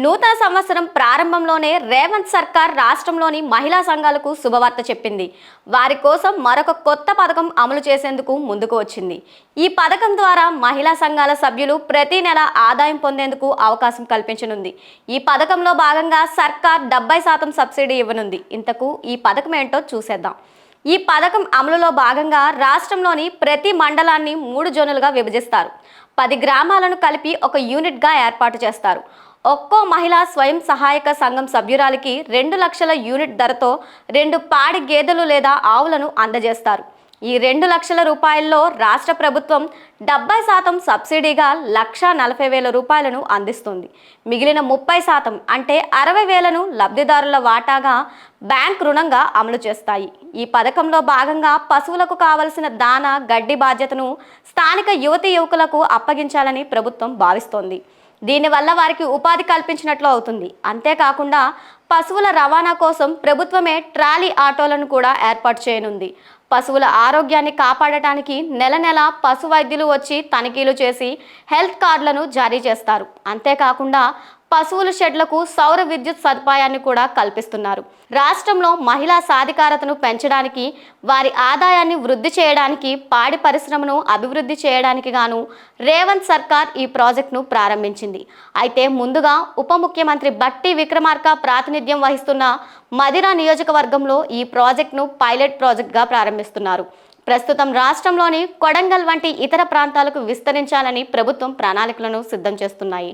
నూతన సంవత్సరం ప్రారంభంలోనే రేవంత్ సర్కార్ రాష్ట్రంలోని మహిళా సంఘాలకు శుభవార్త చెప్పింది. వారి కోసం మరొక కొత్త పథకం అమలు చేసేందుకు ముందుకు వచ్చింది. ఈ పథకం ద్వారా మహిళా సంఘాల సభ్యులు ప్రతి నెల ఆదాయం పొందేందుకు అవకాశం కల్పించనుంది. ఈ పథకంలో భాగంగా సర్కార్ 70% సబ్సిడీ ఇవ్వనుంది. ఇంతకు ఈ పథకం ఏంటో చూసేద్దాం. ఈ పథకం అమలులో భాగంగా రాష్ట్రంలోని ప్రతి మండలాన్ని 3 జోన్లుగా విభజిస్తారు. 10 గ్రామాలను కలిపి ఒక యూనిట్గా ఏర్పాటు చేస్తారు. ఒక్కో మహిళా స్వయం సహాయక సంఘం సభ్యురాలికి 2 లక్షల యూనిట్ ధరతో 2 పాడి గేదెలు లేదా ఆవులను అందజేస్తారు. ఈ 2 లక్షల రూపాయల్లో రాష్ట్ర ప్రభుత్వం 70% సబ్సిడీగా 1,40,000 రూపాయలను అందిస్తుంది. మిగిలిన 30% అంటే 60,000ను లబ్ధిదారుల వాటాగా బ్యాంక్ రుణంగా అమలు చేస్తాయి. ఈ పథకంలో భాగంగా పశువులకు కావలసిన దాన, గడ్డి బాధ్యతను స్థానిక యువతీ యువకులకు అప్పగించాలని ప్రభుత్వం భావిస్తోంది. దీనివల్ల వారికి ఉపాధి కల్పించినట్లు అవుతుంది. అంతేకాకుండా పశువుల రవాణా కోసం ప్రభుత్వమే ట్రాలీ ఆటోలను కూడా ఏర్పాటు చేయనుంది. పశువుల ఆరోగ్యాన్ని కాపాడటానికి నెల నెల పశు వైద్యులు వచ్చి తనిఖీలు చేసి హెల్త్ కార్డులను జారీ చేస్తారు. అంతేకాకుండా పశువుల షెడ్లకు సౌర విద్యుత్ సదుపాయాన్ని కూడా కల్పిస్తున్నారు. రాష్ట్రంలో మహిళా సాధికారతను పెంచడానికి, వారి ఆదాయాన్ని వృద్ధి చేయడానికి, పాడి పరిశ్రమను అభివృద్ధి చేయడానికి గాను రేవంత్ సర్కార్ ఈ ప్రాజెక్టును ప్రారంభించింది. అయితే ముందుగా ఉప ముఖ్యమంత్రి బట్టి విక్రమార్క ప్రాతినిధ్యం వహిస్తున్న మదిర నియోజకవర్గంలో ఈ ప్రాజెక్టును పైలట్ ప్రాజెక్టుగా ప్రారంభిస్తున్నారు. ప్రస్తుతం రాష్ట్రంలోని కొడంగల్ వంటి ఇతర ప్రాంతాలకు విస్తరించాలని ప్రభుత్వం ప్రణాళికలను సిద్ధం చేస్తున్నాయి.